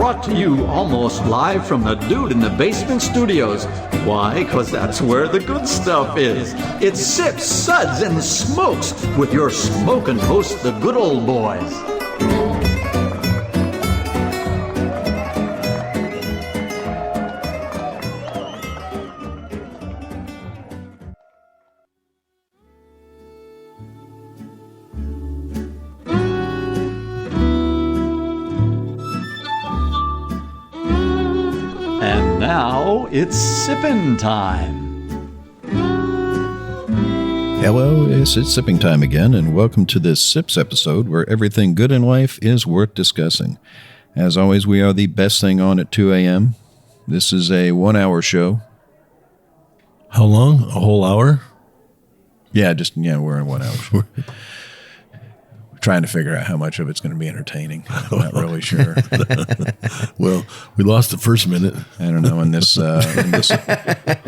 brought to you almost live from the Dude in the Basement studios. Why? Because that's where the good stuff is. It's Sips, Suds, and Smokes with your smoking host, the good old boys. Now it's sipping time. Hello, it's sipping time again, and welcome to this Sips episode where everything good in life is worth discussing. As always, we are the best thing on at 2 a.m. This is a 1-hour show. How long? A whole hour? Yeah, we're in 1 hour. We're trying to figure out how much of it's going to be entertaining. I'm not really sure. Well, we lost the first minute. I don't know. In this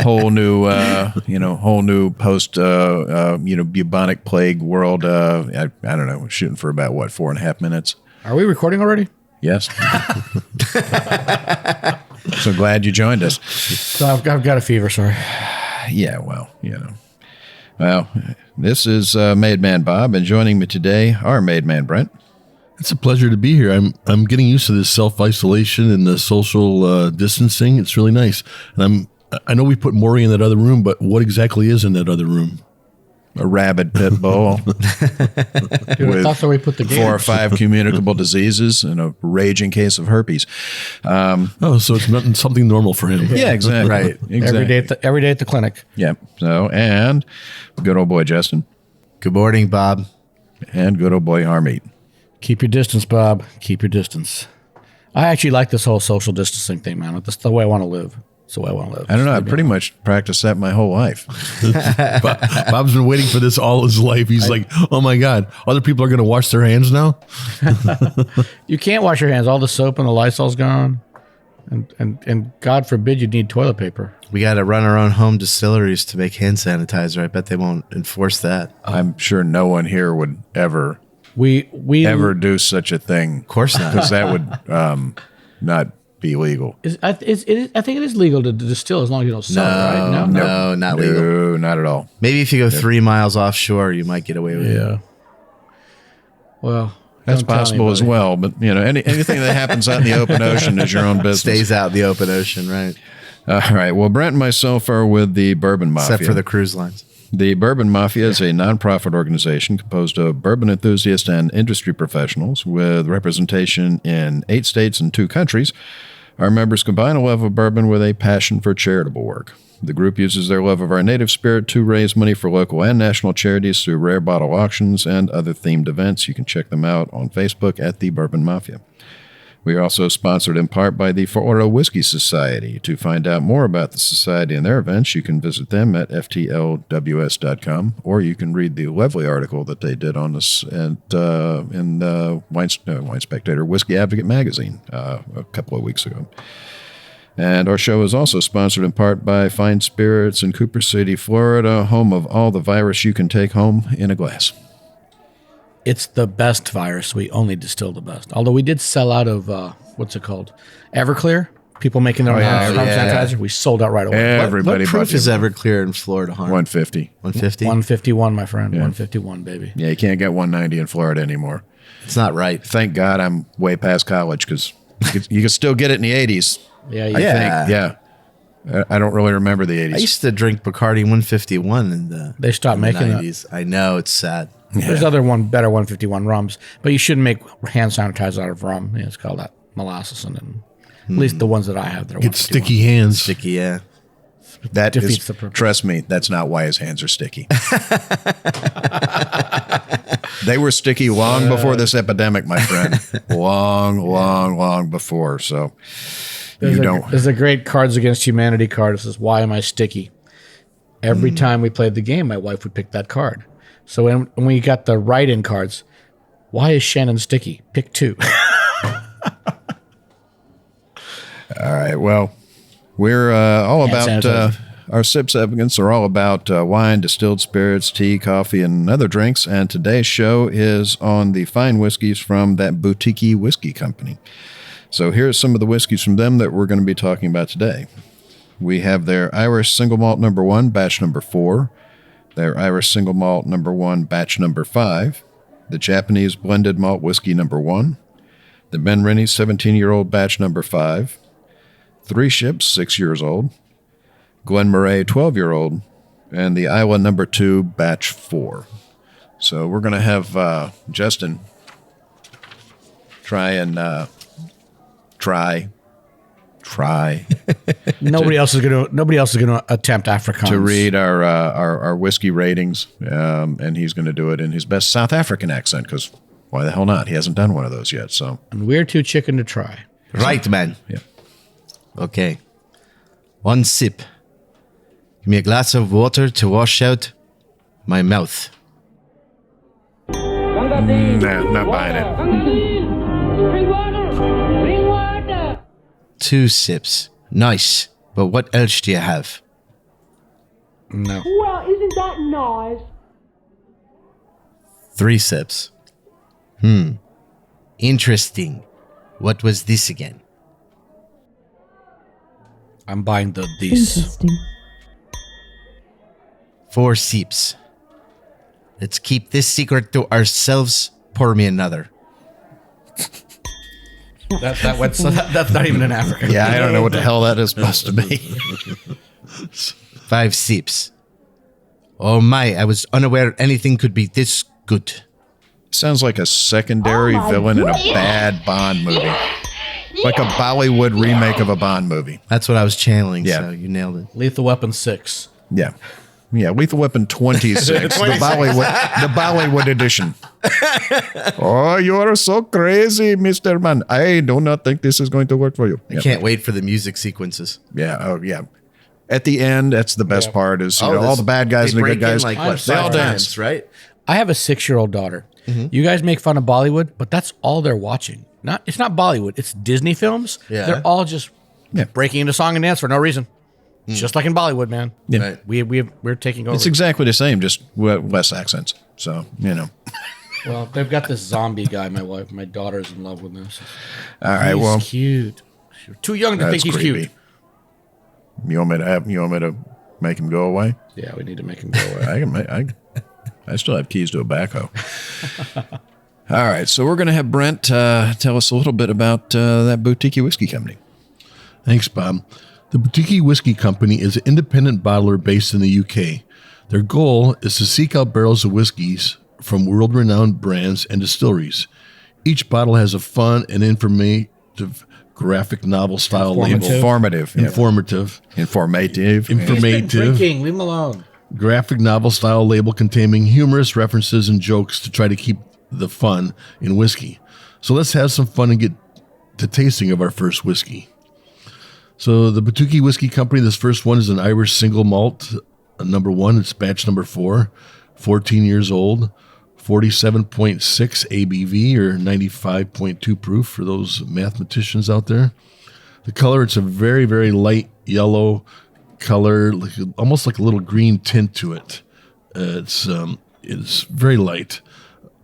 whole new post bubonic plague world, I don't know. We're shooting for about 4.5 minutes. Are we recording already? Yes. So glad you joined us. So I've got a fever. Sorry. Yeah. Well, Well, this is Made Man Bob, and joining me today are Made Man Brent. It's a pleasure to be here. I'm getting used to this self-isolation and the social distancing. It's really nice. And I know we put Maury in that other room, but what exactly is in that other room? A rabid pit bull Dude, that's where we put the game. 4 or 5 communicable diseases and a raging case of herpes. So it's something normal for him. Yeah, exactly. Right. Exactly. Every day at the clinic. Yep. So, and good old boy Justin. Good morning, Bob. And good old boy Harmeet. Keep your distance, Bob. Keep your distance. I actually like this whole social distancing thing, man. That's the way I want to live. That's the way I want to live. I don't know. I pretty much practiced that my whole life. Bob's been waiting for this all his life. He's like, oh my God, other people are going to wash their hands now? You can't wash your hands. All the soap and the Lysol's gone. And God forbid you need toilet paper. We got to run our own home distilleries to make hand sanitizer. I bet they won't enforce that. I'm sure no one here would ever do such a thing. Of course not. Because that would not be legal. I think it is legal to distill as long as you don't sell it, right? No, not legal. No, not at all. Maybe if you go 3 miles offshore, you might get away with it. Yeah. Well, that's possible as well. But, anything that happens out in the open ocean is your own business. Stays out in the open ocean, right? All right. Well, Brent and myself are with the Bourbon Mafia. Except for the cruise lines. The Bourbon Mafia is a nonprofit organization composed of bourbon enthusiasts and industry professionals with representation in 8 states and 2 countries. Our members combine a love of bourbon with a passion for charitable work. The group uses their love of our native spirit to raise money for local and national charities through rare bottle auctions and other themed events. You can check them out on Facebook at the Bourbon Mafia. We are also sponsored in part by the Florida Whiskey Society. To find out more about the society and their events, you can visit them at ftlws.com, or you can read the lovely article that they did on this in Wine Spectator Whiskey Advocate magazine a couple of weeks ago. And our show is also sponsored in part by Fine Spirits in Cooper City, Florida, home of all the virus you can take home in a glass. It's the best virus. We only distill the best. Although we did sell out of, what's it called? Everclear. People making their own sanitizer. We sold out right away. Everybody. What proof is Everclear in Florida, Harm? 150. 150? 151, my friend. Yeah. 151, baby. Yeah, you can't get 190 in Florida anymore. It's not right. Thank God I'm way past college because you can still get it in the 80s. Yeah, I think. Yeah. I don't really remember the 80s. I used to drink Bacardi 151 in the They stopped making 90s. I know, it's sad. Yeah. There's better 151 rums, but you shouldn't make hand sanitizer out of rum. Yeah, it's called that molasses, and at least the ones that I have, they're get sticky hands. Sticky, yeah. That defeats the purpose. Trust me, that's not why his hands are sticky. They were sticky long before this epidemic, my friend. long before. So There's a great Cards Against Humanity card. It says, "Why am I sticky?" Every time we played the game, my wife would pick that card. So when we got the write-in cards, why is Shannon sticky? Pick 2. All right. Well, we're all about our Sips segments are all about wine, distilled spirits, tea, coffee, and other drinks. And today's show is on the fine whiskeys from that boutique whiskey company. So here's some of the whiskeys from them that we're going to be talking about today. We have their Irish Single Malt number 1, batch number 4, their Irish Single Malt number 1, batch number 5, the Japanese Blended Malt Whiskey number 1, the Ben Rennie 17-year-old batch number 5, Three Ships 6 years old, Glen Moray 12-year-old, and the Iowa number 2, batch 4. So we're going to have Justin try. Nobody else is going to attempt Afrikaans to read our whiskey ratings, and he's going to do it in his best South African accent, because why the hell not? He hasn't done one of those yet. So, and we're too chicken to try. Right, man. Yeah. Okay. 1 sip. Give me a glass of water to wash out my mouth. Nah, not buying it. Bring water! Bring water! 2 sips. Nice. But what else do you have? No. Well, isn't that nice? 3 sips. Interesting. What was this again? I'm buying these. Interesting. 4 sips. Let's keep this secret to ourselves. Pour me another. That's not even in Africa. Yeah, I don't know what the hell that is supposed to be. 5 sips. Oh my, I was unaware anything could be this good. Sounds like a secondary villain in a bad Bond movie. Like a Bollywood remake of a Bond movie. That's what I was channeling, Yeah. so you nailed it. Lethal Weapon 6. Yeah. Yeah, Lethal Weapon 26, the Bollywood edition. Oh, you are so crazy, Mr. Man. I do not think this is going to work for you. I can't wait for the music sequences. Yeah, oh, yeah. At the end, that's the best part is, you know, all the bad guys they and the good break in guys. like what, they all 5 dance. times, right? I have a 6-year-old daughter. You guys make fun of Bollywood, but that's all they're watching. It's not Bollywood. It's Disney films. Yeah. They're all just breaking into song and dance for no reason. Just like in Bollywood, man. Yeah. Right. We're taking over. It's exactly the same, just less accents. So, you know. Well, they've got this zombie guy. My daughter's in love with this. All right, He's well. cute. You're too young to think That's he's creepy. cute. You want me to make him go away? Yeah, we need to make him go away. I still have keys to a backhoe. All right, so we're going to have Brent tell us a little bit about that boutique whiskey company. Thanks, Bob. The Boutique Whiskey Company is an independent bottler based in the UK. Their goal is to seek out barrels of whiskeys from world-renowned brands and distilleries. Each bottle has a fun and informative graphic novel style label. Informative. Informative. Drinking. Leave him alone. Graphic novel style label containing humorous references and jokes to try to keep the fun in whiskey. So let's have some fun and get to tasting of our first whiskey. So the Boutique Whiskey Company, this first one is an Irish single malt, number 1. It's batch number 4, 14 years old, 47.6 ABV or 95.2 proof for those mathematicians out there. The color, it's a very, very light yellow color, almost like a little green tint to it. It's very light.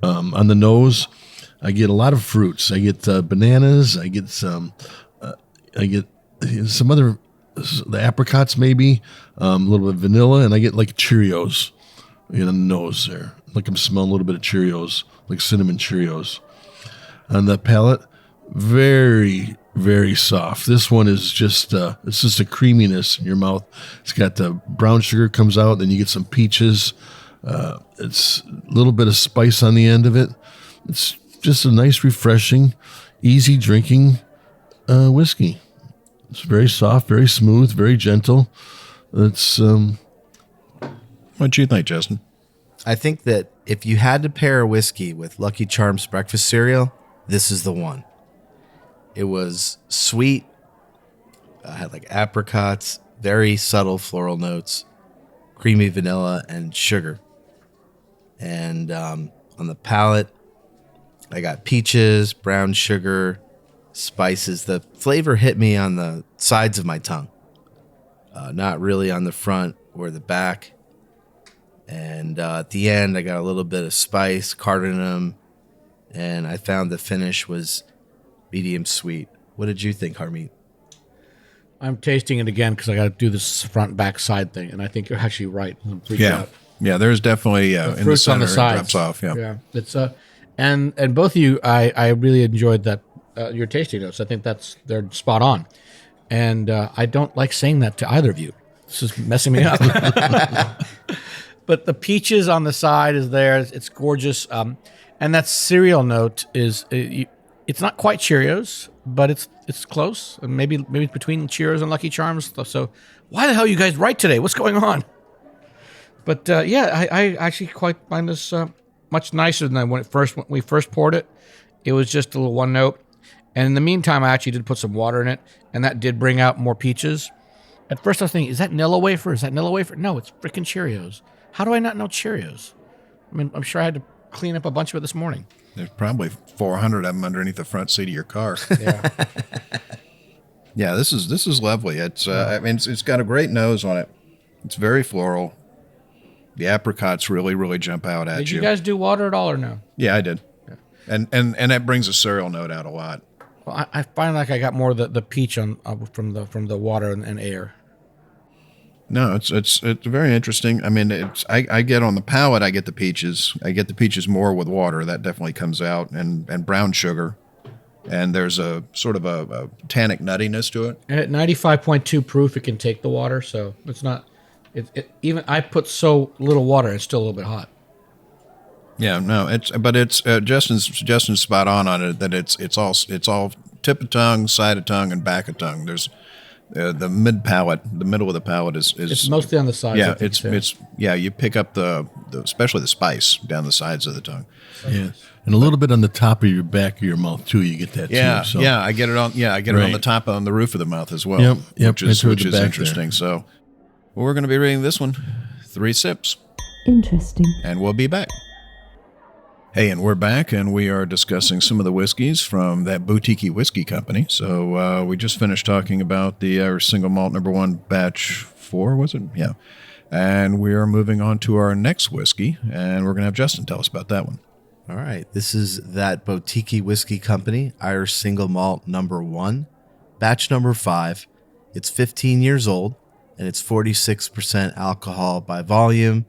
On the nose, I get a lot of fruits. I get bananas. I get some other, the apricots maybe, a little bit of vanilla, and I get like Cheerios in the nose there. Like I'm smelling a little bit of Cheerios, like cinnamon Cheerios. On the palate, very, very soft. This one is just, it's just a creaminess in your mouth. It's got the brown sugar comes out, then you get some peaches. It's a little bit of spice on the end of it. It's just a nice, refreshing, easy drinking whiskey. It's very soft, very smooth, very gentle. It's What do you think, Justin? I think that if you had to pair a whiskey with Lucky Charms breakfast cereal, this is the one. It was sweet, had like apricots, very subtle floral notes, creamy vanilla, and sugar. And on the palate, I got peaches, brown sugar, spices. The flavor hit me on the sides of my tongue, not really on the front or the back. And at the end, I got a little bit of spice, cardamom, and I found the finish was medium sweet. What did you think, Harmeet? I'm tasting it again because I got to do this front back side thing, and I think you're actually right. I'm freaked out. Yeah, there's definitely in the Fruits center on the it sides. drops off. Yeah. Yeah. It's and both of you, I really enjoyed that your tasting notes. I think they're spot on, and I don't like saying that to either of you. This is messing me up. But the peaches on the side is there. It's gorgeous, and that cereal note is it's not quite Cheerios, but it's close. Maybe between Cheerios and Lucky Charms. So why the hell are you guys right today? What's going on? But I actually quite find this much nicer than when we first poured it. It was just a little one note, and in the meantime, I actually did put some water in it, and that did bring out more peaches. At first, I was thinking, is that Nilla wafer? Is that Nilla wafer? No, it's freaking Cheerios. How do I not know Cheerios? I mean, I'm sure I had to clean up a bunch of it this morning. There's probably 400 of them underneath the front seat of your car. Yeah. Yeah, this is lovely. It's I mean it's got a great nose on it. It's very floral. The apricots really jump out at you. Did you guys do water at all or no? Yeah, I did. Yeah. And that brings a cereal note out a lot. Well, I find like I got more of the peach on from the water and air. No, it's very interesting. I mean, I get on the palate, I get the peaches. I get the peaches more with water. That definitely comes out, and brown sugar. And there's a sort of a tannic nuttiness to it. And at 95.2 proof, it can take the water, so it's not. Even I put so little water, it's still a little bit hot. Yeah, no, it's Justin's spot on it that it's all tip of tongue, side of tongue, and back of tongue. There's the mid palate, the middle of the palate is it's mostly on the sides. Yeah, it's you pick up the especially the spice down the sides of the tongue. Yeah, and a little bit on the top of your back of your mouth too. You get that yeah, too. So. Yeah, I get it on. Yeah, I get it on the top, on the roof of the mouth as well. Yep, which is interesting. There. So, well, we're going to be reading this one, 3 sips, Interesting. and we'll be back. Hey, and we're back, and we are discussing some of the whiskeys from that boutique whiskey company. So we just finished talking about the Irish Single Malt No. 1 Batch 4, was it? Yeah. And we are moving on to our next whiskey, and we're going to have Justin tell us about that one. All right. This is that boutique whiskey company, Irish Single Malt No. 1, Batch No. 5. It's 15 years old, and it's 46% alcohol by volume,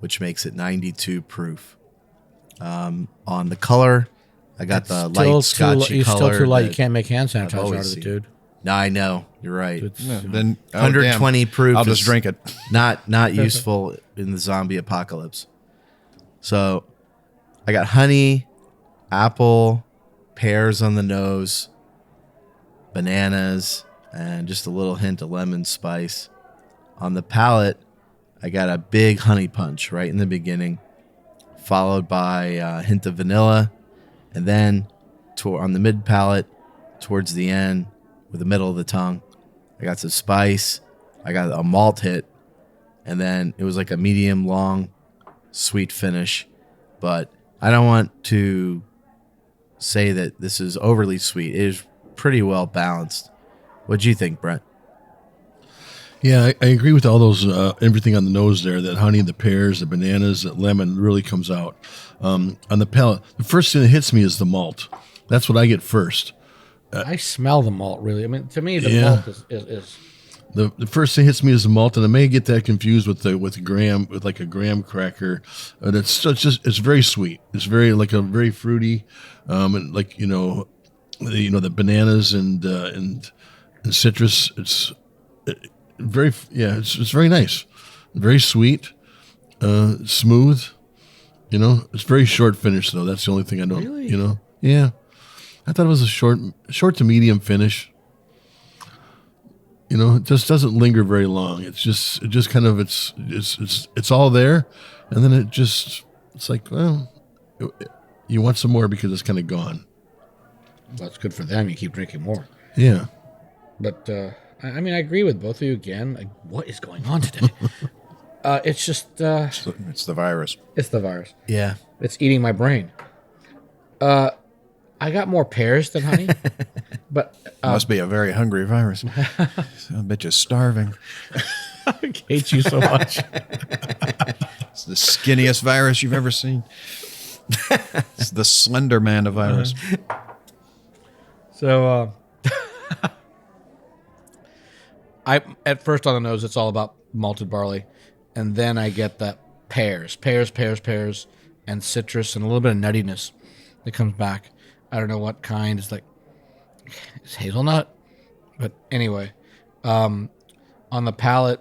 which makes it 92 proof. On the color, I got the light scotchy you're color. Still too light. You can't make hand sanitizer out of it, dude. No, I know. You're right. Then 120 proof. I'll just drink it. Not useful in the zombie apocalypse. So I got honey, apple, pears on the nose, bananas, and just a little hint of lemon spice. On the palate, I got a big honey punch right in the beginning, followed by a hint of vanilla, and then on the mid palate, towards the end, with the middle of the tongue, I got some spice. I got a malt hit, and then it was like a medium long, sweet finish. But I don't want to say that this is overly sweet. It is pretty well balanced. What do you think, Brent? Yeah, I agree with all those, everything on the nose there, that honey, the pears, the bananas, that lemon really comes out. On the palate, the first thing that hits me is the malt. That's what I get first. I smell the malt, really. I mean, to me, the malt is the first thing hits me is the malt, and I may get that confused with like a graham cracker. It's very sweet. It's very fruity, and like the bananas and citrus. It's very nice, very sweet, smooth. It's very short finish though. That's the only thing I don't. Really? Yeah. I thought it was a short to medium finish. It just doesn't linger very long. It's just kind of it's all there, and then it's like, well, you want some more because it's kind of gone. Well, it's good for them. You keep drinking more. Yeah. But I mean, I agree with both of you again. Like, what is going on today? It's just it's the virus. It's the virus. Yeah. It's eating my brain. I got more pears than honey, but Must be a very hungry virus. I bet you're starving. I hate you so much. It's the skinniest virus you've ever seen. It's the Slender Man of virus. So At first on the nose, it's all about malted barley, and then I get the pears, and citrus, and a little bit of nuttiness that comes back. I don't know what kind. It's hazelnut, but anyway, on the palate,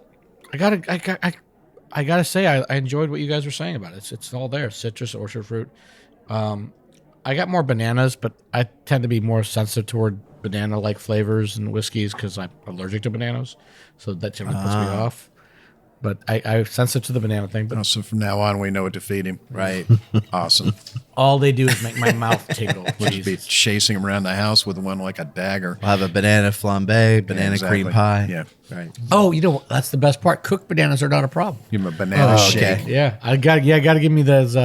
I gotta say I enjoyed what you guys were saying about it. It's all there: citrus, orchard fruit. I got more bananas, but I tend to be more sensitive toward banana-like flavors and whiskeys because I'm allergic to bananas, so that generally puts me off. But I'm sensitive to the banana thing. But So from now on, we know what to feed him. Right. Awesome. all they do is make my mouth tingle. We'll be Jesus. chasing him around the house with one like a dagger. We'll have a banana flambe, banana exactly. cream pie. Yeah. Right. Oh, that's the best part. Cooked bananas are not a problem. Give him a banana shake. Yeah, I got to give me those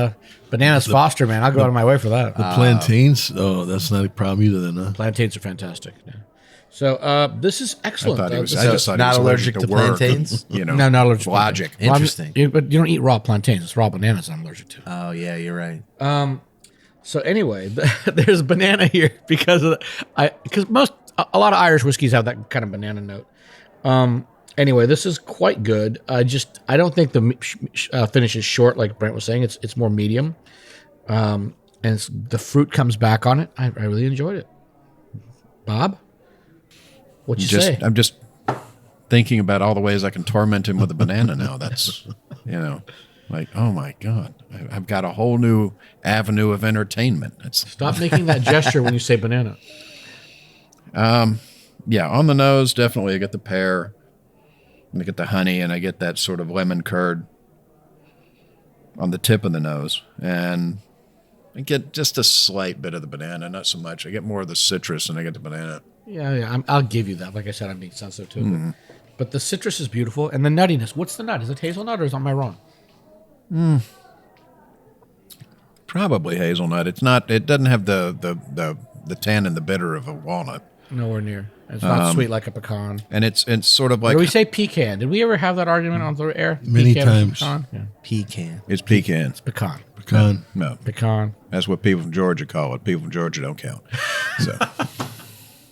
bananas Foster, man. I'll go out of my way for that. The plantains, that's not a problem either then, huh? Plantains are fantastic. Yeah. So this is excellent. I just So thought not he was allergic to work. plantains? You know, No, not allergic to logic. plantains. Interesting. But you don't eat raw plantains. It's raw bananas I'm allergic to. Oh, yeah, you're right. So anyway, there's banana here because a lot of Irish whiskeys have that kind of banana note. Anyway, this is quite good. I don't think the finish is short like Brent was saying. It's more medium, and the fruit comes back on it. I really enjoyed it. Bob, what'd you say? I'm just thinking about all the ways I can torment him with a banana now. That's, like, oh my God, I've got a whole new avenue of entertainment. Stop making that gesture when you say banana. Yeah, on the nose, definitely I get the pear, and I get the honey, and I get that sort of lemon curd on the tip of the nose. And I get just a slight bit of the banana, not so much. I get more of the citrus, and I get the banana. Yeah, I'll give you that. Like I said, I'm being sensitive to it. But the citrus is beautiful, and the nuttiness. What's the nut? Is it hazelnut, or am I wrong? Probably hazelnut. It's not. It doesn't have the tan and the bitter of a walnut. Nowhere near. It's not sweet like a pecan. And it's sort of like Did we say pecan? Did we ever have that argument on the air? Many Pecan or times. Pecan? Yeah. Pecan. it's pecan. Pecan. Pecan. No, Pecan. that's what people from Georgia call it. People from Georgia don't count. So,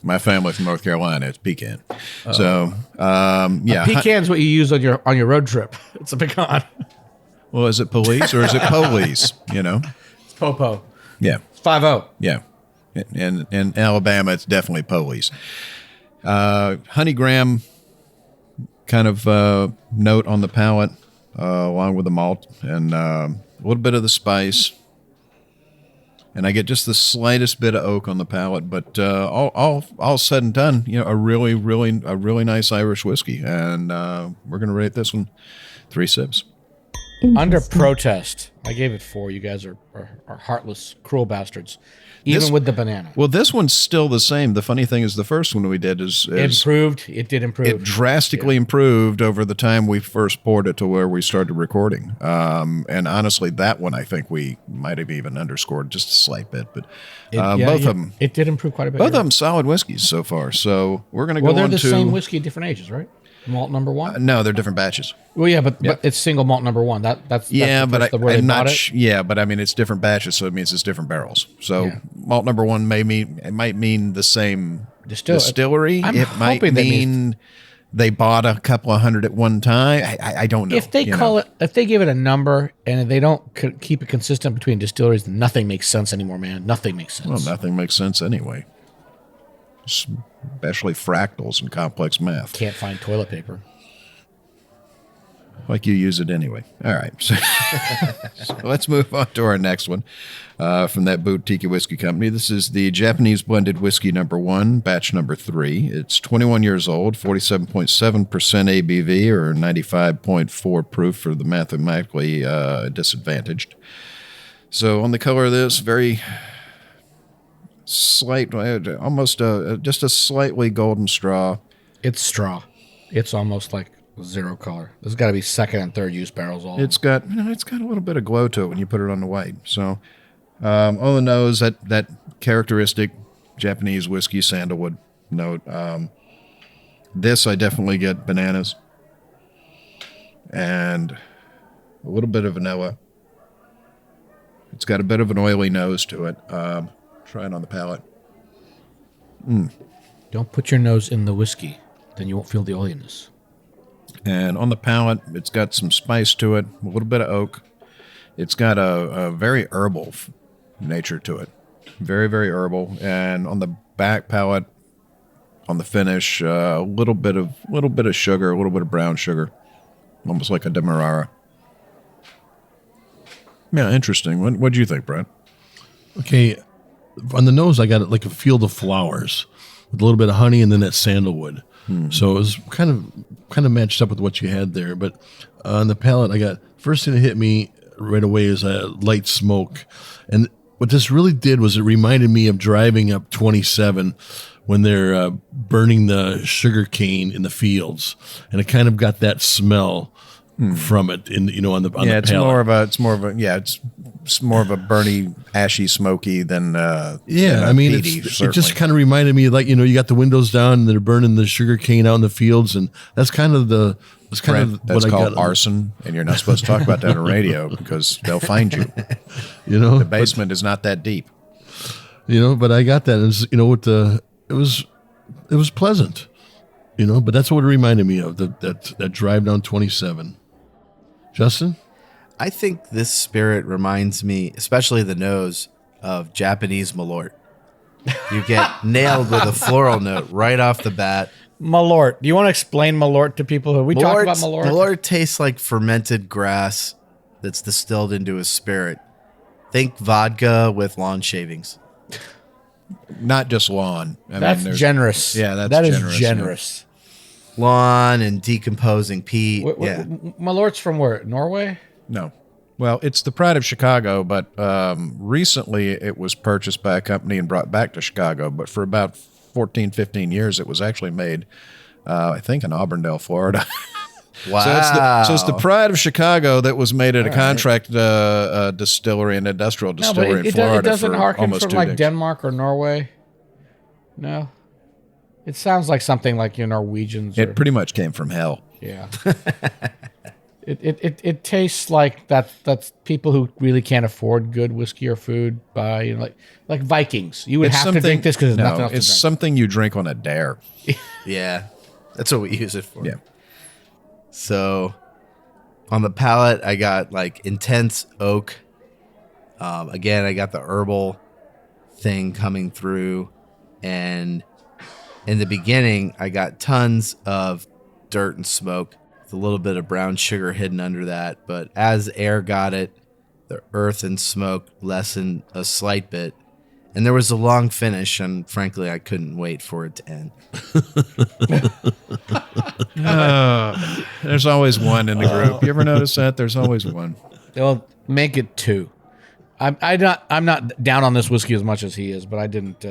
my family from North Carolina, it's pecan. So, yeah. Pecan's what you use on your road trip. It's a pecan. Well, is it police or is it police? It's popo. Yeah, It's 5-0. yeah. In Alabama, it's definitely police. Honey graham kind of note on the palate, along with the malt, and a little bit of the spice. And I get just the slightest bit of oak on the palate, but all said and done, a really nice Irish whiskey. And we're going to rate this one 3 sips. Under protest, I gave it 4. You guys are heartless, cruel bastards. Even with the banana. Well, this one's still the same. The funny thing is the first one we did is Improved. It did improve. it drastically improved over the time we first poured it to where we started recording. And honestly, that one I think we might have even underscored just a slight bit. But both of them, It did improve quite a bit. both of them solid whiskeys so far. So we're going to go Well, they're on the to same whiskey at different ages, right? Malt number 1? no, they're different batches. Well, yeah, but it's single malt number 1. That's Yeah, but where they I'm bought not. it. Yeah, but I mean it's different batches, so it means it's different barrels. So Yeah. malt number 1 might mean the same distillery. I'm It might hoping that mean they bought a couple of hundred at one time. I don't know. If they if they give it a number and they don't keep it consistent between distilleries, then nothing makes sense anymore, man. Nothing makes sense. Well, nothing makes sense anyway. Especially fractals and complex math. Can't find toilet paper. Like you use it anyway. All right. So, so let's move on to our next one from that boutique whiskey company. This is the Japanese blended whiskey number 1, batch number 3. It's 21 years old, 47.7% ABV or 95.4 proof for the mathematically disadvantaged. So on the color of this, very slight, almost just a slightly golden straw. It's straw. It's almost like zero color. There's got to be second and third use barrels all. It's got a little bit of glow to it when you put it on the white. So on the nose, that characteristic Japanese whiskey sandalwood note. This I definitely get bananas and a little bit of vanilla. It's got a bit of an oily nose to it. Try it on the palate. Don't put your nose in the whiskey. then you won't feel the oiliness. And on the palate, it's got some spice to it, a little bit of oak. It's got a very herbal nature to it. Very, very herbal. And on the back palate, on the finish, a little bit of sugar, a little bit of brown sugar, almost like a demerara. Yeah, interesting. What do you think, Brent? Okay, on the nose, I got it like a field of flowers with a little bit of honey and then that sandalwood. So it was kind of matched up with what you had there. But on the palate, I got first thing that hit me right away is a light smoke, and what this really did was it reminded me of driving up 27 when they're burning the sugar cane in the fields, and it kind of got that smell from it on the palate. It's more of a burny, ashy, smoky than peaty, it just kind of reminded me you got the windows down and they're burning the sugar cane out in the fields, and that's kind of that's called arson, and you're not supposed to talk about that on radio because they'll find you. The basement is not that deep. But I got that. It was pleasant. But that's what it reminded me of, that drive down 27. Justin? I think this spirit reminds me, especially the nose, of Japanese Malort. You get nailed with a floral note right off the bat. Malort. Do you want to explain Malort to people? We talk about Malort. Malort tastes like fermented grass that's distilled into a spirit. Think vodka with lawn shavings. Not just lawn. That's generous. Yeah, that is generous. Yeah. Lawn and decomposing peat. Malort's from where? Norway? No. Well, it's the pride of Chicago, but recently it was purchased by a company and brought back to Chicago. But for about 14, 15 years, it was actually made, I think, in Auburndale, Florida. Wow. So it's the pride of Chicago that was made at a contract distillery and industrial distillery in Florida. It doesn't for harken almost from 2 like decades. Denmark or Norway? No? It sounds like something like your Norwegians. It pretty much came from hell. Yeah. It tastes like that's people who really can't afford good whiskey or food buy, like Vikings. You would have to drink this because there's nothing else to it's drink. something you drink on a dare. Yeah. That's what we use it for. Yeah. So on the palate, I got like intense oak. Again, I got the herbal thing coming through. And in the beginning, I got tons of dirt and smoke with a little bit of brown sugar hidden under that. But as air got it, the earth and smoke lessened a slight bit. And there was a long finish, and frankly, I couldn't wait for it to end. There's always one in the group. You ever notice that? There's always one. Well, make it 2. I'm not down on this whiskey as much as he is, but I didn't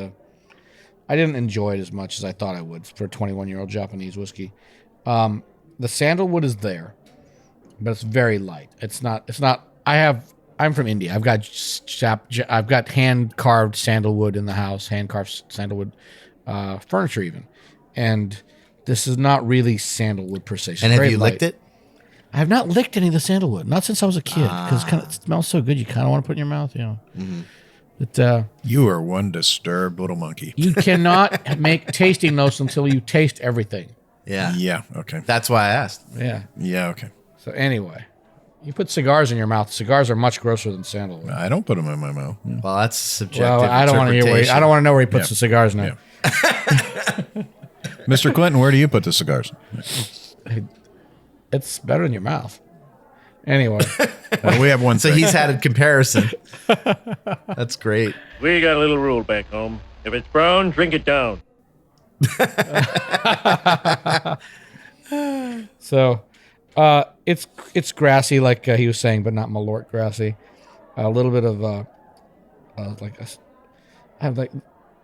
enjoy it as much as I thought I would for a 21-year-old Japanese whiskey. The sandalwood is there, but it's very light. It's not. I'm from India. I've got hand carved sandalwood in the house, hand carved sandalwood furniture even, and this is not really sandalwood per se. It's And have you light. licked it? I have not licked any of the sandalwood, not since I was a kid, because it smells so good. You kind of want to put it in your mouth, Mm-hmm. But You are one disturbed little monkey. you cannot make tasting notes until you taste everything. Yeah. Yeah. Okay. That's why I asked. Yeah. Yeah. Okay. So anyway, you put cigars in your mouth. Cigars are much grosser than sandalwood. I don't put them in my mouth. Yeah. Well, that's subjective. Well, I don't want to hear I don't want to know where he puts Yeah. the cigars now. Yeah. Mr. Clinton, where do you put the cigars? It's better in your mouth. Anyway, Well, we have one. So thing. he's had a comparison. That's great. We got a little rule back home. If it's brown, drink it down. so it's grassy, like he was saying, but not Malort grassy. A little bit of I have like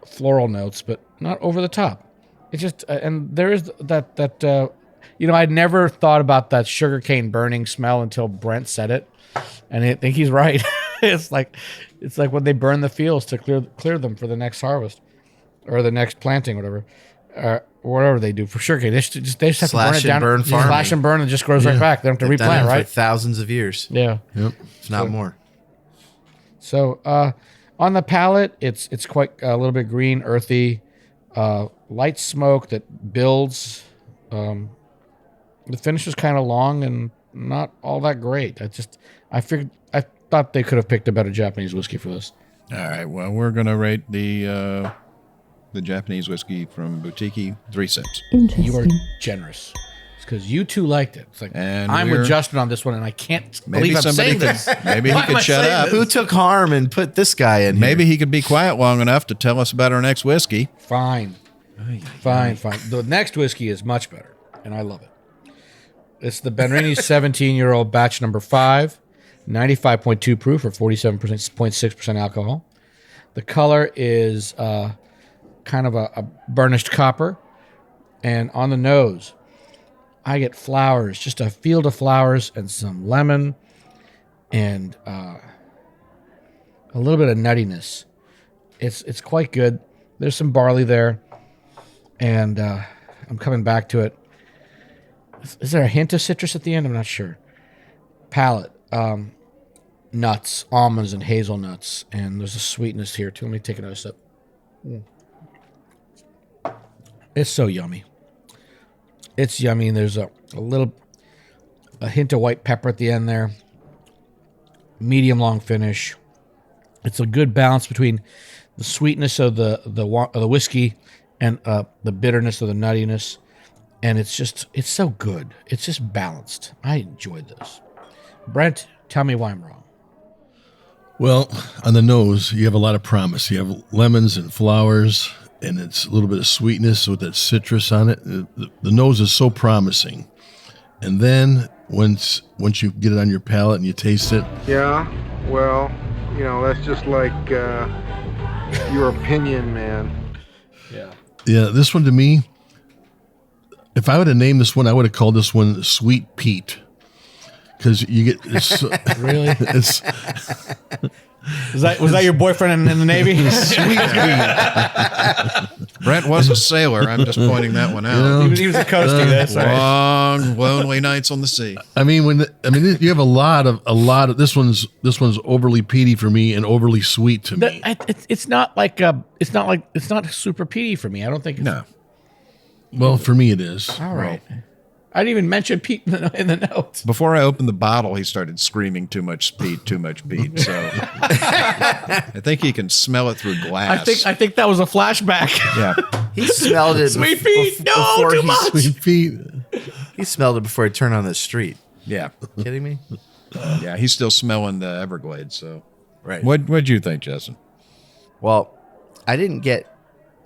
floral notes, but not over the top. It just and there is that I'd never thought about that sugarcane burning smell until Brent said it, and I think he's right. it's like when they burn the fields to clear them for the next harvest or the next planting, whatever, or whatever they do for sugarcane. They just have Slash to burn it and down, burn farming. slash and burn, and it just grows right back. They don't have to They've done replant, it right? For thousands of years, Yeah. Yep. if not more. So on the palate, it's quite a little bit green, earthy, light smoke that builds The finish was kind of long and not all that great. I thought they could have picked a better Japanese whiskey for this. All right. Well, we're going to rate the Japanese whiskey from Boutique 3 sips. Interesting. You are generous. It's because you two liked it. It's like, And I'm with Justin on this one, and I can't believe I'm saying this. Maybe he Why am I could shut saying up. this? Who took harm and put this guy in here? Maybe he could be quiet long enough to tell us about our next whiskey. Fine. Fine. The next whiskey is much better, and I love it. It's the Benrini's 17-year-old batch number 5, 95.2 proof or 47.6% alcohol. The color is kind of a burnished copper. And on the nose, I get flowers, just a field of flowers and some lemon and a little bit of nuttiness. It's quite good. There's some barley there. And I'm coming back to it. Is there a hint of citrus at the end? I'm not sure. Palate. Nuts, almonds, and hazelnuts. And there's a sweetness here, too. Let me take another sip. It's so yummy. It's yummy. And there's a hint of white pepper at the end there. Medium long finish. It's a good balance between the sweetness of the whiskey and the bitterness of the nuttiness. And it's so good. It's just balanced. I enjoyed this. Brent, tell me why I'm wrong. Well, on the nose, you have a lot of promise. You have lemons and flowers, and it's a little bit of sweetness with that citrus on it. The nose is so promising. And then once you get it on your palate and you taste it. Yeah, well, that's just like your opinion, man. Yeah, this one to me, if I would have named this one, I would have called this one Sweet Peat. Because you get Really? It's Was that your boyfriend in the Navy? Sweet Peat. Brent was a sailor. I'm just pointing that one out. He was a coastie. That's right. Long, lonely nights on the sea. I mean, you have a lot of this one's overly peaty for me and overly sweet to me. It's not super peaty for me. I don't think. No. Well, for me it is. All right. I didn't even mention Peat in the notes. Before I opened the bottle, he started screaming, too much Peat. So I think he can smell it through glass. I think that was a flashback. Yeah. He smelled it. Sweet Peat, no, too much. Sweet Peat. He smelled it before he turned on the street. Yeah. Kidding me? Yeah, he's still smelling the Everglades. So, Right. What'd you think, Justin? Well, I didn't get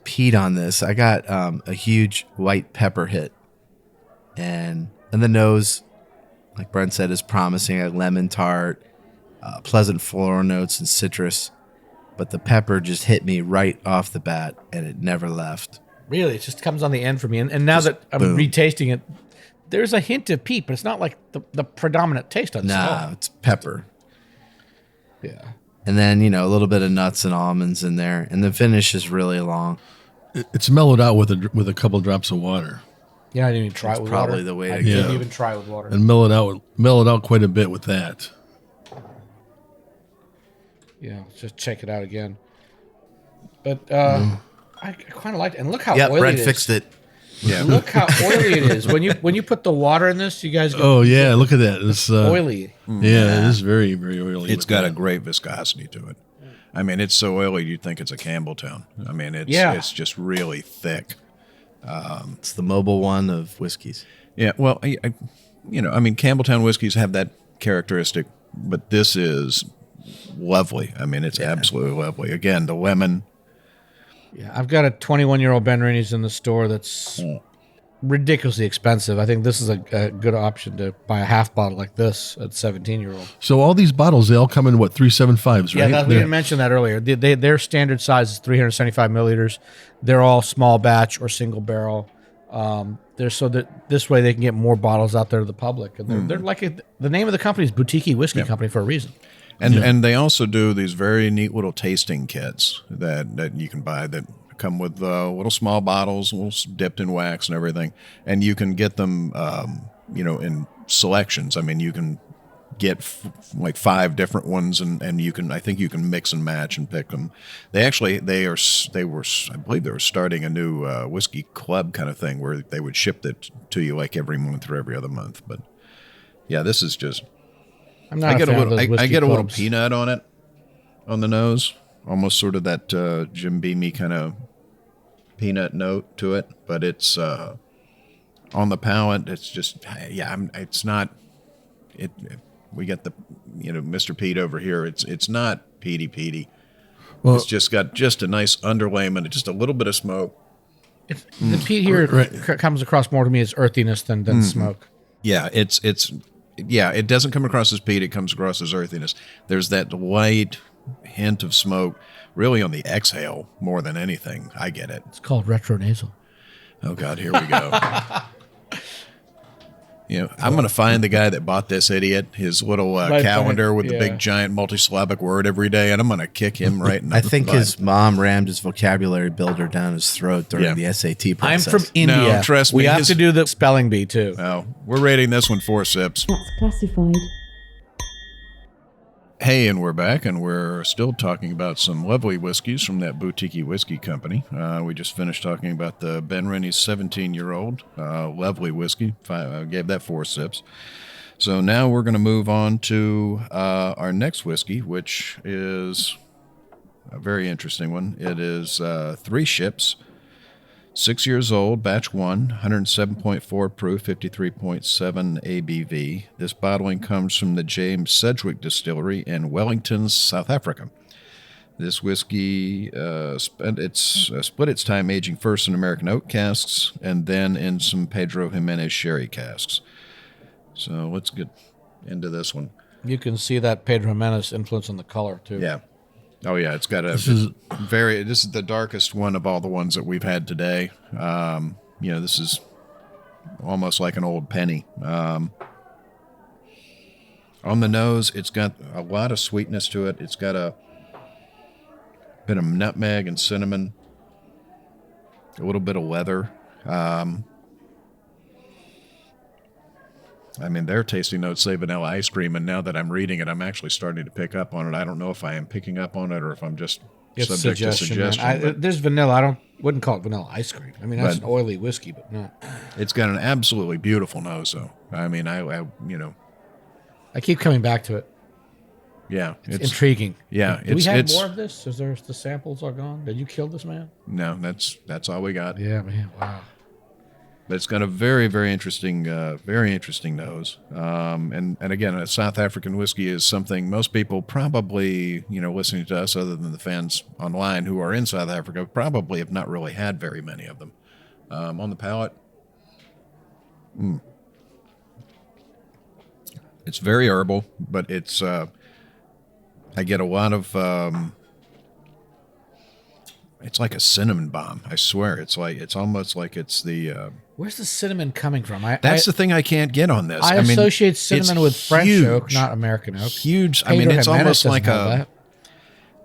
peat on this. I got a huge white pepper hit. And the nose, like Brent said, is promising, a lemon tart, pleasant floral notes and citrus. But the pepper just hit me right off the bat, and it never left. Really, it just comes on the end for me. And now that I'm retasting it, there's a hint of peat, but it's not like the predominant taste on this. Nah, it's pepper. Yeah. And then, a little bit of nuts and almonds in there. And the finish is really long. It's mellowed out with a couple drops of water. Yeah, I didn't even try it with water. Probably the way to I go. didn't even try it with water. And mellow it out quite a bit with that. Yeah, let's just check it out again. But I kind of liked it. And look how Yeah, oily Brent it is. fixed it. Yeah. Look how oily it is. When you put the water in this, you guys get Oh yeah, look at that. It's oily. Yeah, it is very, very oily. It's with got that. a great viscosity to it. I mean, it's so oily you'd think it's a Campbelltown. I mean, it's just really thick. It's the mobile one of whiskeys. Yeah, well, Campbelltown whiskeys have that characteristic, but this is lovely. I mean, it's absolutely lovely. Again, the lemon. Yeah, I've got a 21-year-old Benrini's in the store that's ridiculously expensive. I think this is a good option to buy a half bottle like this at 17-year-old. So all these bottles, they all come in 375s, right? Yeah, we didn't mention that earlier. Their standard size is 375 milliliters. They're all small batch or single barrel. This way they can get more bottles out there to the public. And they're like the name of the company is Boutique Whiskey Company for a reason. And they also do these very neat little tasting kits that you can buy that come with little small bottles, dipped in wax and everything. And you can get them, in selections. I mean, you can get like 5 different ones, and I think you can mix and match and pick them. I believe they were starting a new whiskey club kind of thing where they would ship it to you like every month or every other month. But yeah, this is just. I'm not a fan of those whiskey I get a little clubs. peanut on it, on the nose, almost sort of that Jim Beamy kind of peanut note to it, but it's on the palate. It's just it's not. We got the Mr. Peat over here. It's not peaty. Well, it's just got just a nice underlayment, just a little bit of smoke. The peat here comes across more to me as earthiness than smoke. Yeah, it doesn't come across as peat. It comes across as earthiness. There's that light hint of smoke, really on the exhale more than anything. I get it. It's called retronasal. Oh God, here we go. I'm going to find the guy that bought this idiot his little calendar with the big giant multisyllabic word every day, and I'm going to kick him right in the I think butt. his mom rammed his vocabulary builder down his throat during the SAT I'm process. from India. No, trust me, we have to do the spelling bee too. Oh, we're rating this one 4 sips. That's classified. Hey, and we're back, and we're still talking about some lovely whiskeys from that boutique whiskey company. We just finished talking about the Ben Rennie's 17-year-old lovely whiskey. I gave that 4 sips. So now we're going to move on to our next whiskey, which is a very interesting one. It is 3 ships, 6 years old, batch 1, 107.4 proof, 53.7 ABV. This bottling comes from the James Sedgwick Distillery in Wellington, South Africa. This whiskey split its time aging first in American oak casks and then in some Pedro Jimenez sherry casks. So let's get into this one. You can see that Pedro Jimenez influence on the color too. Yeah. Oh yeah, it's got this is the darkest one of all the ones that we've had today. This is almost like an old penny. On the nose, it's got a lot of sweetness to it. It's got a bit of nutmeg and cinnamon, a little bit of leather. Their tasting notes say vanilla ice cream, and now that I'm reading it, I'm actually starting to pick up on it. I don't know if I am picking up on it or if I'm just subject to suggestion. There's vanilla. Wouldn't call it vanilla ice cream. That's an oily whiskey, but no. It's got an absolutely beautiful nose, though. I keep coming back to it. Yeah, it's intriguing. Yeah, do we have more of this? Is there the samples are gone? Did you kill this man? No, that's all we got. Yeah, man. Wow. But it's got a very, very interesting nose. And again, a South African whiskey is something most people probably, listening to us, other than the fans online who are in South Africa, probably have not really had very many of them. On the palate, it's very herbal, but it's I get a lot of. It's like a cinnamon bomb. I swear, it's almost like it's the. Where's the cinnamon coming from? That's the thing I can't get on this. I associate cinnamon with French oak, not American oak. Huge. Pedro it's almost like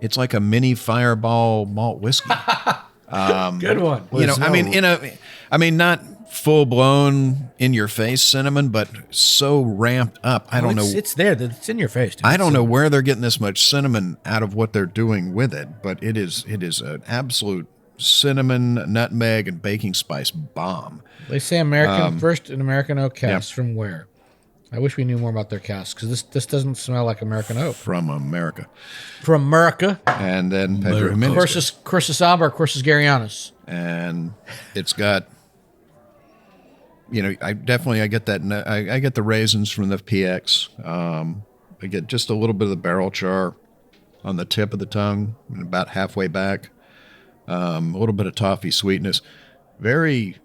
it's like a mini Fireball malt whiskey. Good one. Not full blown in your face cinnamon, but so ramped up. I don't know. It's there. It's in your face. Dude. I don't know where they're getting this much cinnamon out of what they're doing with it, but it is an absolute cinnamon, nutmeg, and baking spice bomb. They say first an American oak cask from where? I wish we knew more about their casks because this doesn't smell like American oak. From America. From America. And then Pedro Jimenez. Cursus Aba, Cursus Garianus. And it's got, I get that. I get the raisins from the PX. I get just a little bit of the barrel char on the tip of the tongue and about halfway back. A little bit of toffee sweetness. Very,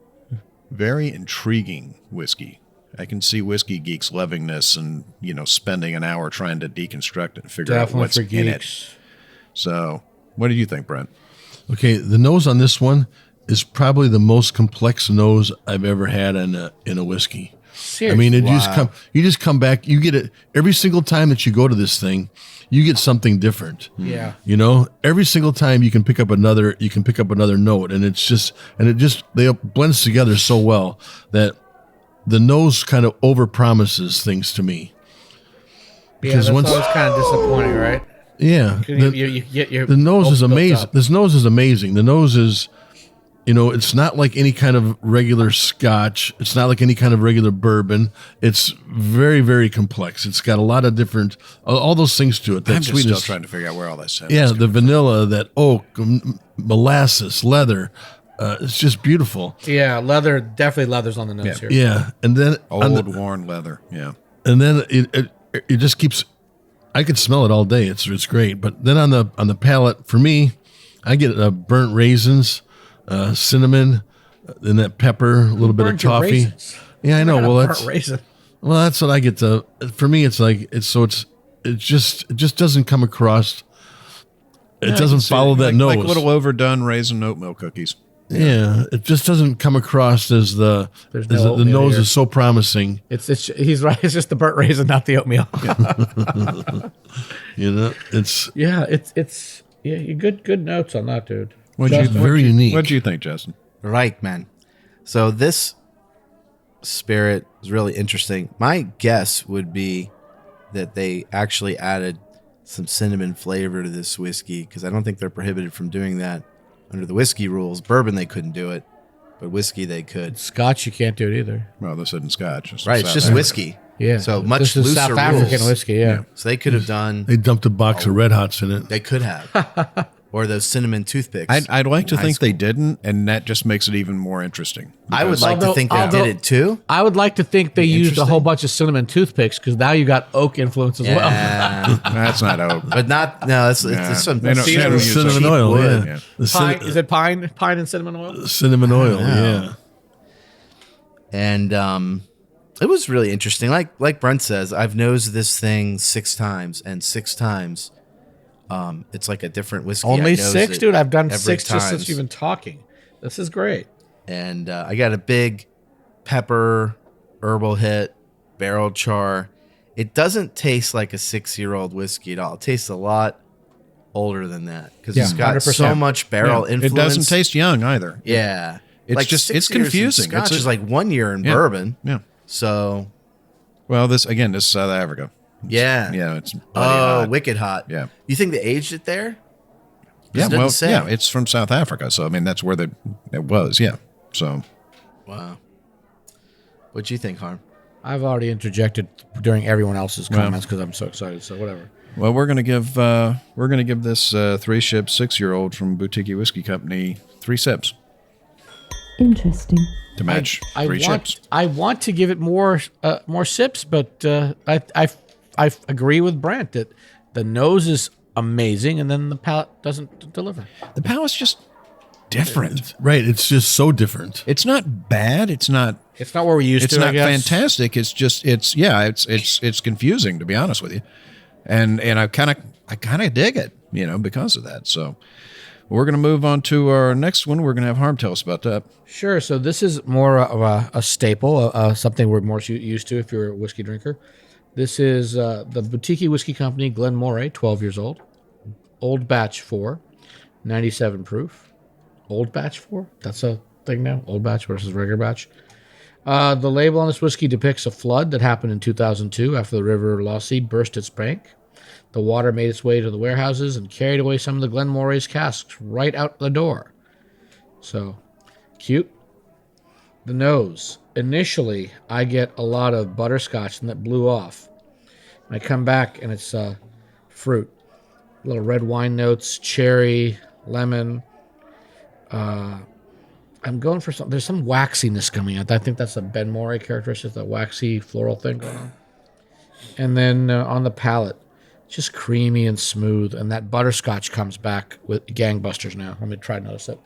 very intriguing whiskey. I can see whiskey geeks loving this and, spending an hour trying to deconstruct it and figure out what's in it. So, what do you think, Brent? Okay, the nose on this one is probably the most complex nose I've ever had in a whiskey. Seriously? You just come back, you get it every single time that you go to this thing, you get something different. Yeah. Every single time you can pick up another note, and it blends together so well that the nose kind of overpromises things to me. Because that's always kind of disappointing, right? Yeah, You get your the nose is hopes built amazing. up. This nose is amazing. The nose is, it's not like any kind of regular Scotch. It's not like any kind of regular bourbon. It's very, very complex. It's got a lot of different, all those things to it. That I'm just sweetness. still trying to figure out where all that stuff Yeah, is the vanilla, that oak, molasses, leather. It's just beautiful. Yeah, definitely leather's on the nose here. Yeah, and then old worn leather. Yeah. and then it just keeps. I could smell it all day. It's great. But then on the palate, for me, I get burnt raisins, cinnamon, and that pepper, a little bit of Burnt your toffee. raisins. Yeah, I know. Not a Well, burnt raisin. that's what I get to. For me, it's like it just doesn't come across. It doesn't follow that nose. Like little overdone raisin oat milk cookies. Yeah, it just doesn't come across as the There's as no the oatmeal nose here. is so promising. He's right. It's just the burnt raisin, not the oatmeal. It's Yeah, it's you good notes on that, dude. very unique. What'd you think, Justin? Right, man. So this spirit is really interesting. My guess would be that they actually added some cinnamon flavor to this whiskey, because I don't think they're prohibited from doing that under the whiskey rules. Bourbon, they couldn't do it, but whiskey, they could. Scotch, you can't do it either. Well, this isn't Scotch. Right, it's just whiskey. Yeah. So much This is looser South rules. African whiskey, yeah. So they could have done. They dumped a box of Red Hots in it. They could have, or those cinnamon toothpicks. I'd like to in high think school. they didn't, and that just makes it even more interesting. I would Because- like to think they although- did it too. I would like to think they used a Interesting. whole bunch of cinnamon toothpicks, because now you got oak influence as well. Yeah. That's not oak. But not no. It's some They don't- they don't use Cinnamon cheap oil, wood. yeah. Pine, is it pine and cinnamon oil? Cinnamon oil, know. yeah. And it was really interesting. Like Brent says, I've nosed this thing 6 times, and 6 times, it's like a different whiskey. Only I nosed 6, it dude. I've done every 6 just since times. you've been talking. This is great. And I got a big pepper, herbal hit, barrel char. It doesn't taste like a 6-year-old whiskey at all. It tastes a lot older than that, because it's got 100%. so much barrel It influence. doesn't taste young either. Yeah. It's just- 6 it's years in confusing. Scotch It's a- is like 1 year in Yeah. bourbon. Yeah. So, Well, this is South Africa. yeah. Yeah, it's bloody Oh, hot. wicked hot. Yeah. You think they aged it there? Yeah, It doesn't well, say. yeah, it's from South Africa, so I mean that's where it was. Yeah, so Wow. What'd you think, Harm? I've already interjected during everyone else's comments because I'm so excited. So whatever. well, we're gonna give this 3-ship 6-year-old from Boutique Whiskey Company 3 sips Interesting. to match I 3 want ships. I want to give it more sips, but I agree with Brent that the nose is amazing, and then the palate doesn't deliver. The palate's just different. Right. It's just so different. It's not bad. It's not. It's not where we used It's to. I not guess. fantastic. It's just. It's confusing, to be honest with you, and I kind of dig it, because of that. So we're gonna move on to our next one. We're gonna have Harm tell us about that. Sure. So this is more of a staple, something we're more used to if you're a whiskey drinker. This is the Boutique Whiskey Company, Glenmorangie, 12 years old. Old Batch 4, 97 proof. Old Batch 4? That's a thing now? Old Batch versus regular batch. The label on this whiskey depicts a flood that happened in 2002 after the River Lossy burst its bank. The water made its way to the warehouses and carried away some of the Glenmorangie casks right out the door. So, cute. The nose. Initially, I get a lot of butterscotch, and that blew off. And I come back, and it's fruit. Little red wine notes, cherry, lemon. I'm going for some. There's some waxiness coming out. I think that's a Benmore characteristic, that waxy floral thing going on. And then on the palate, just creamy and smooth. And that butterscotch comes back with gangbusters now. Let me try another sip.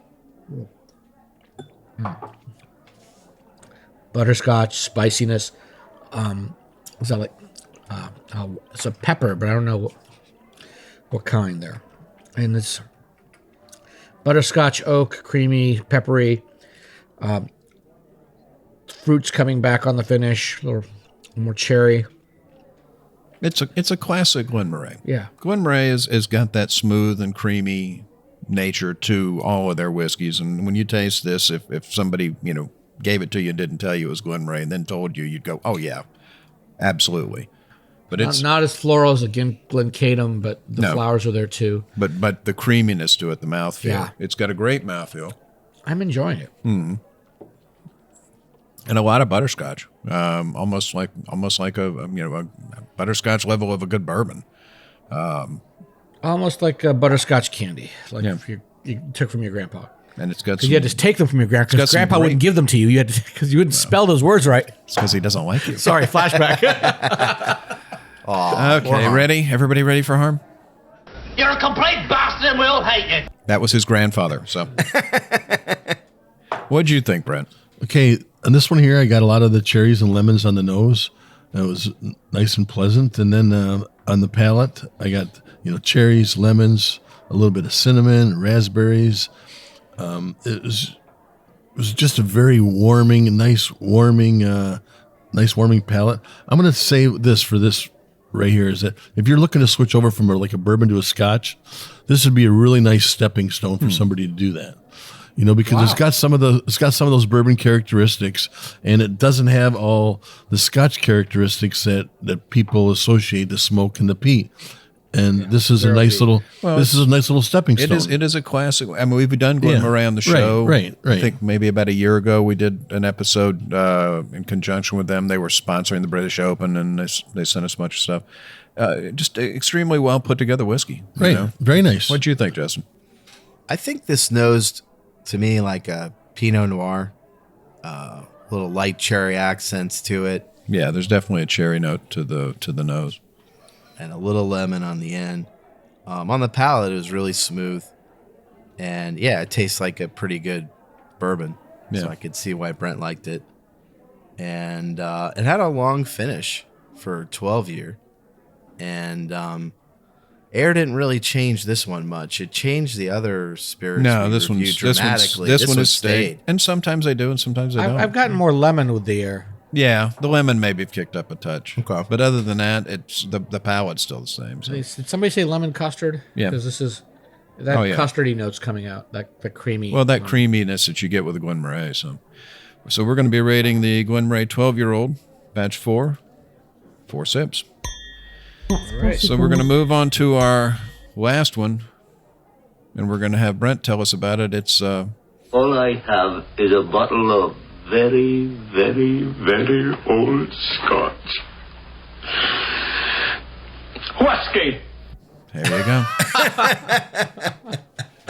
Butterscotch, spiciness. Is that like? It's a pepper, but I don't know what kind there. And it's butterscotch, oak, creamy, peppery. Fruits coming back on the finish. A little more cherry. It's a classic Glenmorangie. Yeah. Glenmorangie has got that smooth and creamy nature to all of their whiskeys, and when you taste this, if somebody gave it to you and didn't tell you it was Glenmorangie and then told you, you'd go, oh yeah, absolutely. But it's not as floral as a Glencadam, but the No. flowers are there too. but the creaminess to it, the mouthfeel. Yeah. It's got a great mouthfeel. I'm enjoying it. And a lot of butterscotch. Almost like a butterscotch level of a good bourbon. Almost like a butterscotch candy, like Yeah. if you took from your grandpa. And it's got Because you had to take them from your grandpa. got Because some grandpa great- wouldn't give them to you. You had to because you wouldn't spell those words right. It's because he doesn't like you. Sorry, flashback. Okay, ready? Everybody ready for harm? You're a complete bastard and we all hate you. That was his grandfather. So, what'd you think, Brent? Okay, on this one here, I got a lot of the cherries and lemons on the nose. It was nice and pleasant. And then on the palate, I got cherries, lemons, a little bit of cinnamon, raspberries. It was just a very nice warming palate. I'm going to say this for this right here is that if you're looking to switch over from like a bourbon to a scotch, this would be a really nice stepping stone for somebody to do that. Because it's got some of those bourbon characteristics, and it doesn't have all the Scotch characteristics that people associate the smoke and the peat. And this is a nice little stepping stone. It is a classic. I mean, we've done Glenmorangie on the show. Right. I think maybe about a year ago we did an episode in conjunction with them. They were sponsoring the British Open, and they sent us a bunch of stuff. Just extremly well put together whiskey. Right, very nice. What'd you think, Justin? I think this nosed to me like a Pinot Noir. Little light cherry accents to it. Yeah, there's definitely a cherry note to the nose. And a little lemon on the end. On the palate, it was really smooth. And yeah, it tastes like a pretty good bourbon. Yeah. So I could see why Brent liked it. And it had a long finish for 12 year. And air didn't really change this one much. It changed the other spirits No, we this reviewed dramatically. this one one has stayed. And sometimes they do, and sometimes they don't. I've gotten more lemon with the air. Yeah, the lemon maybe have kicked up a touch. Okay. But other than that, it's the palate's still the same. So. Did somebody say lemon custard? Yeah. Because this is that custardy note's coming out. The creamy. Well, that creaminess that you get with the Glenmorangie. So we're going to be rating the Glenmorangie 12-year-old, batch 4 sips. Right. So we're going to move on to our last one, and we're going to have Brent tell us about it. It's all I have is a bottle of very, very, very old Scotch. Whiskey. there you go.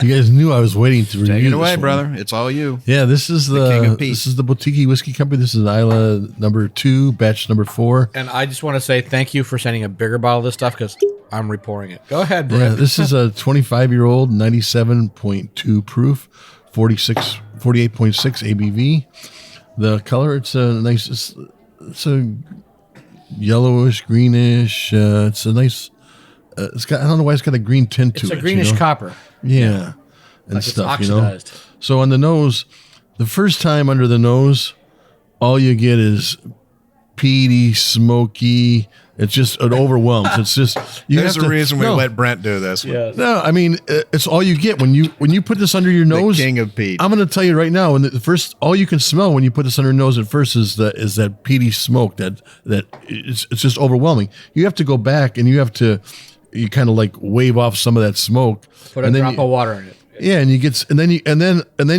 You guys knew I was waiting to review Take it this away, one. brother. It's all you. Yeah, this is The King of Peat. this is the Boutique Whiskey Company. This is Isla number 2, batch number 4. And I just want to say thank you for sending a bigger bottle of this stuff because I'm repouring it. Go ahead, Yeah, Brent. this is a 25-year-old, 97.2 proof, 48.6 ABV. The color, it's a nice, it's a yellowish, greenish. It's a nice. It's got. I don't know why it's got a green tint to It's it. a greenish copper. Yeah, and Like it's stuff. oxidized. So on the nose, the first time under the nose, all you get is peaty, smoky. It's just it overwhelms. It's just There's a reason we let Brent do this one. Yeah. No, I mean it's all you get when you put this under your nose. The King of Peat. I'm going to tell you right now. And the first, all you can smell when you put this under your nose at first is that peaty smoke that it's just overwhelming. You have to go back and you kind of like wave off some of that smoke. Put a drop of water in it. Yeah, and you get and then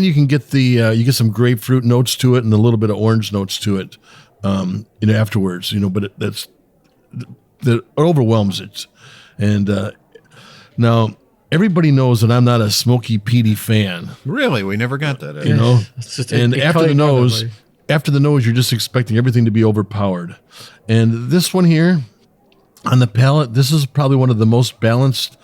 you can get the you get some grapefruit notes to it and a little bit of orange notes to it. Afterwards, but that overwhelms it. And now everybody knows that I'm not a smoky peaty fan. Really? We never got that. And after the nose, you're just expecting everything to be overpowered. And this one here on the palate, this is probably one of the most balanced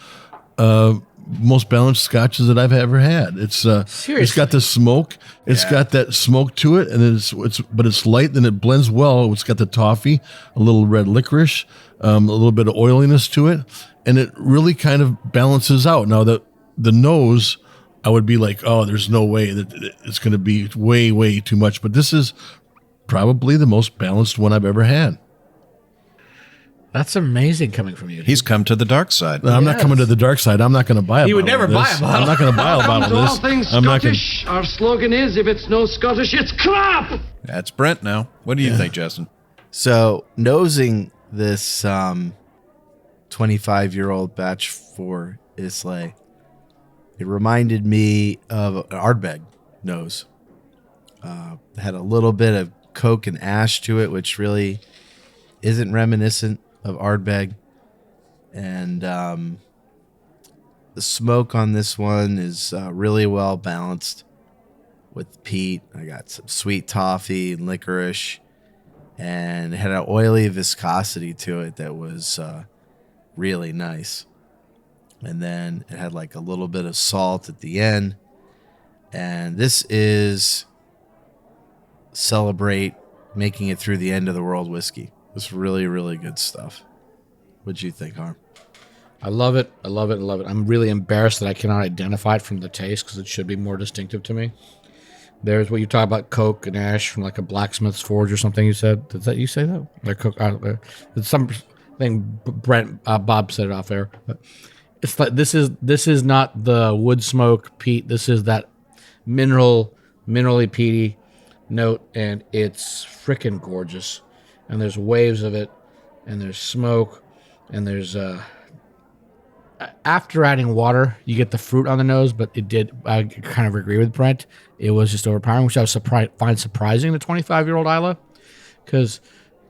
scotches that I've ever had. It's got the smoke. It's got that smoke to it, and it's light, and it blends well. It's got the toffee, a little red licorice, a little bit of oiliness to it, and it really kind of balances out. Now the nose, I would be like, oh, there's no way that it's going to be way, way too much. But this is probably the most balanced one I've ever had. That's amazing coming from you. He's come to the dark side. I'm not coming to the dark side. I'm not going to buy a bottle. He would never of this. buy a bottle. I'm not going to buy a bottle of this. All things I'm not Scottish. Our slogan is, if it's no Scottish, it's crap! That's Brent now. What do you think, Justin? So nosing this 25-year-old batch for Islay. It reminded me of an Ardbeg nose. Had a little bit of Coke and ash to it, which really isn't reminiscent of Ardbeg. And the smoke on this one is really well balanced with peat. I got some sweet toffee and licorice, and it had an oily viscosity to it that was really nice. And then it had like a little bit of salt at the end. And this is celebrate making it through the end of the world whiskey. It's really, really good stuff. What'd you think, Harm? I love it. I love it. I love it. I'm really embarrassed that I cannot identify it from the taste because it should be more distinctive to me. There's what you talk about, Coke and ash from like a blacksmith's forge or something. You said, did that you say that? Like Coke? It's something Brent Bob said it off air. But it's like this is not the wood smoke peat. This is that minerally peaty note, and it's freaking gorgeous. And there's waves of it, and there's smoke, and there's after adding water, you get the fruit on the nose, but I kind of agree with Brent. It was just overpowering, which I was find surprising to 25-year-old Isla, because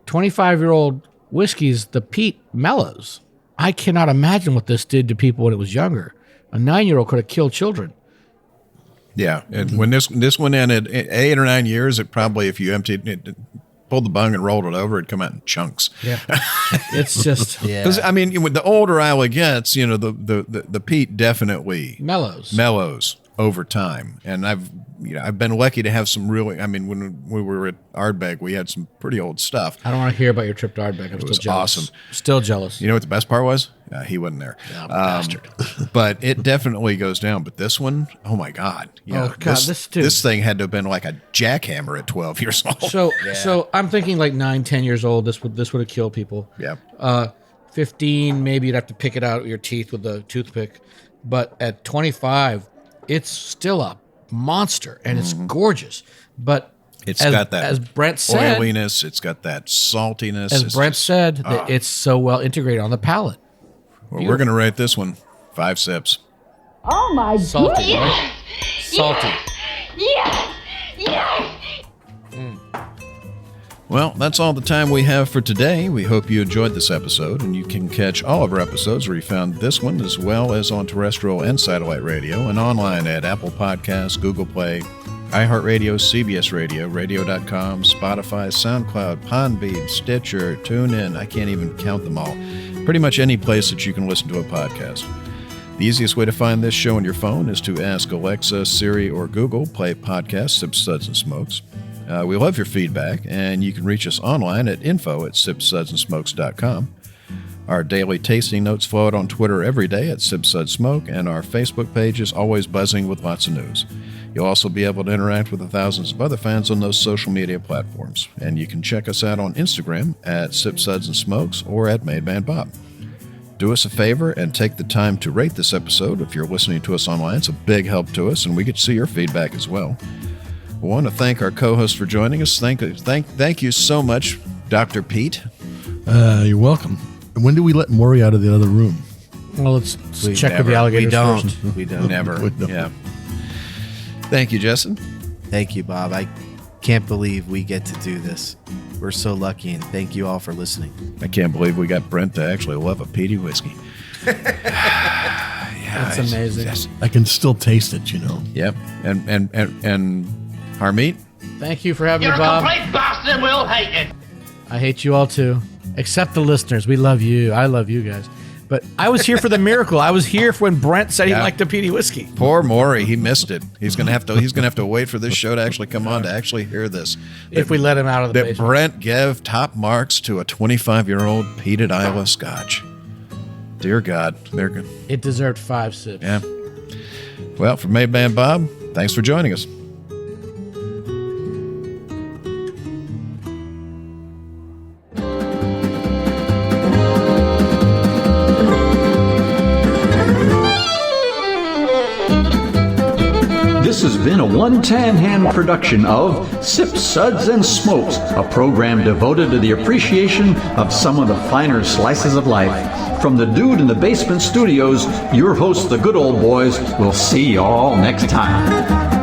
25-year-old whiskeys, the peat mellows. I cannot imagine what this did to people when it was younger. A 9-year-old could have killed children. Yeah, and when this went in at 8 or 9 years, it probably, if you emptied it, pulled the bung and rolled it over, it'd come out in chunks. Yeah, it's just because I mean, the older Isla gets, the peat definitely mellows over time, and I've been lucky to have some really. I mean, when we were at Ardbeg, we had some pretty old stuff. I don't want to hear about your trip to Ardbeg. I'm still jealous. Awesome. Still jealous. You know what the best part was? He wasn't there. Oh, bastard. But it definitely goes down. But this one, oh my God! This thing had to have been like a jackhammer at 12 years old. So I'm thinking like 9, 10 years old. This would have killed people. Yeah. 15, maybe you'd have to pick it out with your teeth with a toothpick. But at 25, it's still a monster, and it's gorgeous. But it's got that, as Brent said, oiliness. It's got that saltiness. As Brent said, it's so well integrated on the palate. Well, we're going to rate this one 5 sips. Oh my Salty, goodness. right? Salty. Yes. Well, that's all the time we have for today. We hope you enjoyed this episode, and you can catch all of our episodes where you found this one, as well as on terrestrial and satellite radio, and online at Apple Podcasts, Google Play, iHeartRadio, CBS Radio, Radio.com, Spotify, SoundCloud, Podbean, Stitcher, TuneIn. I can't even count them all. Pretty much any place that you can listen to a podcast. The easiest way to find this show on your phone is to ask Alexa, Siri, or Google, play podcast Sips, Suds, and Smokes. We love your feedback, and you can reach us online at info@sipsudsandsmokes.com. Our daily tasting notes flow out on Twitter every day at SipSudSmoke, and our Facebook page is always buzzing with lots of news. You'll also be able to interact with the thousands of other fans on those social media platforms. And you can check us out on Instagram at SipSudsandSmokes or at Man Bob. Do us a favor and take the time to rate this episode. If you're listening to us online, it's a big help to us, and we get to see your feedback as well. I want to thank our co-host for joining us. Thank you so much, Dr. Peat. You're welcome. When do we let Maury out of the other room? Well, let's check with the alligators first. We don't. Never. Yeah. Thank you, Justin. Thank you, Bob. I can't believe we get to do this. We're so lucky, and thank you all for listening. I can't believe we got Brent to actually love a peaty whiskey. That's amazing. I can still taste it, Yep. And Harmeet? Thank you for having me, Bob. You're a complete bastard and we'll hate you. I hate you all too. Except the listeners. We love you. I love you guys. But I was here for the miracle. I was here for when Brent said he liked a peaty whiskey. Poor Maury, he missed it. He's gonna have to wait for this show to actually come on to actually hear this. If we let him out of the basement. Brent gave top marks to a 25-year-old peated Iowa Scotch. Dear God, they're good. It deserved 5 sips. Yeah. Well, for Man Bob, thanks for joining us. This has been a one tan-hand production of Sips, Suds, and Smokes, a program devoted to the appreciation of some of the finer slices of life. From the Dude in the Basement Studios, your hosts, the Good Old Boys, will see you all next time.